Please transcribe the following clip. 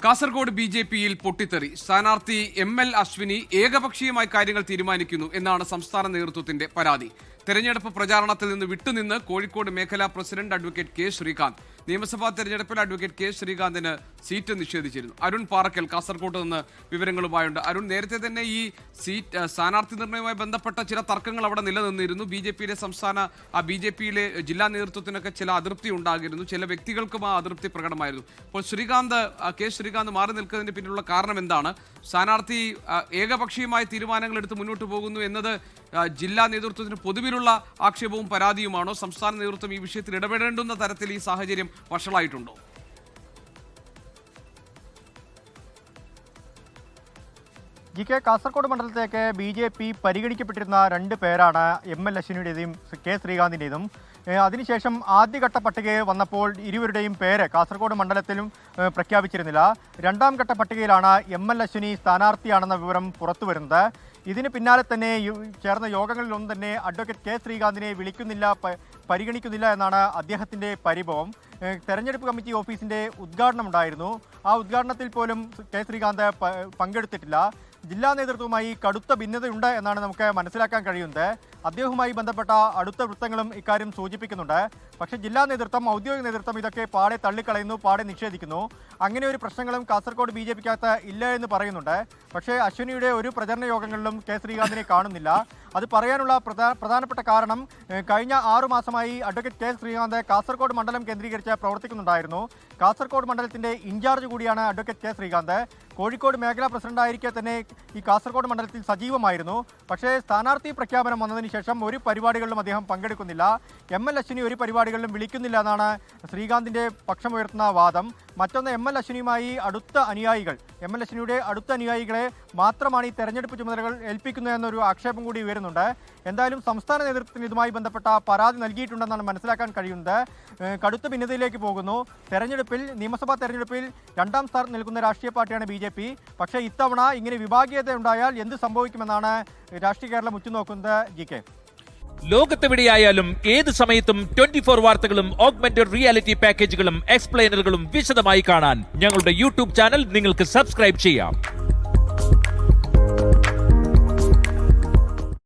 കാസർഗോഡ് ബി.ജെ.പിയിൽ പൊട്ടിത്തെറി. സ്ഥാനാർത്ഥി എം.എൽ. അശ്വിനി ഏകപക്ഷീയമായി കാര്യങ്ങൾ തീരുമാനിക്കുന്നു എന്നാണ് സംസ്ഥാന നേതൃത്വത്തിന്റെ പരാതി. തെരഞ്ഞെടുപ്പ് പ്രചാരണത്തിൽ നിന്ന് വിട്ടുനിന്ന് കോഴിക്കോട് മേഖലാ പ്രസിഡന്റ് അഡ്വക്കേറ്റ് കെ ശ്രീകാന്ത് നിയമസഭാ തെരഞ്ഞെടുപ്പിൽ അഡ്വക്കേറ്റ് കെ ശ്രീകാന്തിന് സീറ്റ് നിഷേധിച്ചിരുന്നു. അരുൺ പാറക്കൽ കാസർഗോഡ് നിന്ന് വിവരങ്ങളുമായുണ്ട്. അരുൺ, നേരത്തെ തന്നെ ഈ സീറ്റ് സ്ഥാനാർത്ഥി നിർണയവുമായി ബന്ധപ്പെട്ട ചില തർക്കങ്ങൾ അവിടെ നിലനിന്നിരുന്നു. ബി.ജെ.പിയിലെ ജില്ലാ നേതൃത്വത്തിനൊക്കെ ചില അതൃപ്തി ഉണ്ടാകിയിരുന്നു. ചില വ്യക്തികൾക്കും ആ അതൃപ്തി പ്രകടമായിരുന്നു. അപ്പോൾ കെ ശ്രീകാന്ത് മാറി നിൽക്കുന്നതിന് പിന്നിലുള്ള കാരണം എന്താണ്? സ്ഥാനാർത്ഥി ഏകപക്ഷീയമായ തീരുമാനങ്ങൾ എടുത്ത് മുന്നോട്ട് പോകുന്നു എന്നത് ജില്ലാ നേതൃത്വത്തിന് പൊതുവിലുള്ള ആക്ഷേപവും പരാതിയുമാണോ? സംസ്ഥാന നേതൃത്വം ഈ വിഷയത്തിൽ ഇടപെടേണ്ടുന്ന തരത്തിൽ ഈ സാഹചര്യം വഷളായിട്ടുണ്ടോ? കാസർഗോഡ് മണ്ഡലത്തിലേക്ക് ബി.ജെ.പി പരിഗണിക്കപ്പെട്ടിരുന്ന രണ്ട് പേരാണ് എം.എൽ. അശ്വിനിയുടേതും കെ ശ്രീകാന്തിൻ്റെതും. അതിനുശേഷം ആദ്യഘട്ട പട്ടിക വന്നപ്പോൾ ഇരുവരുടെയും പേര് കാസർഗോഡ് മണ്ഡലത്തിലും പ്രഖ്യാപിച്ചിരുന്നില്ല. രണ്ടാം ഘട്ട പട്ടികയിലാണ് എം.എൽ. അശ്വിനി സ്ഥാനാർത്ഥിയാണെന്ന വിവരം പുറത്തു വരുന്നത്. ഇതിന് പിന്നാലെ തന്നെ ചേർന്ന യോഗങ്ങളിലൊന്നും തന്നെ അഡ്വക്കേറ്റ് കെ ശ്രീകാന്തിനെ പരിഗണിക്കുന്നില്ല എന്നാണ് അദ്ദേഹത്തിൻ്റെ പരിഭവം. തെരഞ്ഞെടുപ്പ് കമ്മിറ്റി ഓഫീസിൻ്റെ ഉദ്ഘാടനം ഉണ്ടായിരുന്നു. ആ ഉദ്ഘാടനത്തിൽ പോലും കെ ശ്രീകാന്ത് പങ്കെടുത്തിട്ടില്ല. ജില്ലാ നേതൃത്വവുമായി കടുത്ത ഭിന്നതയുണ്ട് എന്നാണ് നമുക്ക് മനസ്സിലാക്കാൻ കഴിയുന്നത്. അദ്ദേഹവുമായി ബന്ധപ്പെട്ട അടുത്ത വൃത്തങ്ങളും ഇക്കാര്യം സൂചിപ്പിക്കുന്നുണ്ട്. പക്ഷേ ജില്ലാ നേതൃത്വം, ഔദ്യോഗിക നേതൃത്വം ഇതൊക്കെ പാടെ തള്ളിക്കളയുന്നു, പാടെ നിഷേധിക്കുന്നു. അങ്ങനെ ഒരു പ്രശ്നങ്ങളും കാസർഗോഡ് ബി.ജെ.പിക്കകത്ത് ഇല്ല എന്ന് പറയുന്നുണ്ട്. പക്ഷേ അശ്വിനിയുടെ ഒരു പ്രചരണ യോഗങ്ങളിലും കെ ശ്രീകാന്തിനെ കാണുന്നില്ല. അത് പറയാനുള്ള പ്രധാനപ്പെട്ട കാരണം കഴിഞ്ഞ 6 മാസമായി അഡ്വക്കേറ്റ് കെ ശ്രീകാന്ത് കാസർഗോഡ് മണ്ഡലം കേന്ദ്രീകരിച്ച് പ്രവർത്തിക്കുന്നുണ്ടായിരുന്നു. കാസർഗോഡ് മണ്ഡലത്തിൻ്റെ ഇൻചാർജ് കൂടിയാണ് അഡ്വക്കേറ്റ് കെ ശ്രീകാന്ത്. കോഴിക്കോട് മേഖലാ പ്രസിഡന്റായിരിക്കെ തന്നെ ഈ കാസർഗോഡ് മണ്ഡലത്തിൽ സജീവമായിരുന്നു. പക്ഷേ സ്ഥാനാർത്ഥി പ്രഖ്യാപനം വന്നതിന് ശേഷം ഒരു പരിപാടികളിലും അദ്ദേഹം പങ്കെടുക്കുന്നില്ല. എം.എൽ. അശ്വിനി ഒരു പരിപാടികളിലും വിളിക്കുന്നില്ല എന്നാണ് ശ്രീകാന്തിൻ്റെ പക്ഷമുയർത്തുന്ന വാദം. മറ്റൊന്ന്, എം.എൽ. അശ്വിനിയുമായി എം.എൽ. അശ്വിനിയുടെ അടുത്ത അനുയായികളെ മാത്രമാണ് ഈ തെരഞ്ഞെടുപ്പ് ചുമതലകൾ ഏൽപ്പിക്കുന്നതെന്നൊരു ആക്ഷേപം കൂടി ഉയരുന്നുണ്ട്. എന്തായാലും സംസ്ഥാന നേതൃത്വത്തിന് ഇതുമായി ബന്ധപ്പെട്ട പരാതി നൽകിയിട്ടുണ്ടെന്നാണ് മനസ്സിലാക്കാൻ കഴിയുന്നത്. കടുത്ത ഭിന്നതയിലേക്ക് പോകുന്നു. നിയമസഭാ തെരഞ്ഞെടുപ്പിൽ 2ാം സ്ഥാനം നിൽക്കുന്ന രാഷ്ട്രീയ പാർട്ടിയാണ് ബി.ജെ.പി. പക്ഷേ ഇത്തവണ ഇങ്ങനെ വിഭാഗീയത ഉണ്ടായാൽ എന്ത് സംഭവിക്കുമെന്നാണ് രാഷ്ട്രീയ കേരളം ഉറ്റുനോക്കുന്നത്. ജി.കെ. ലോകത്തെവിടെയായാലും ഏത് സമയത്തും 24 വാർത്തകളും ഓഗ്മെന്റഡ് റിയാലിറ്റി പാക്കേജുകളും എക്സ്പ്ലെയിനറുകളും വിശദമായി കാണാൻ ഞങ്ങളുടെ യൂട്യൂബ് ചാനൽ നിങ്ങൾക്ക് സബ്സ്ക്രൈബ് ചെയ്യാം.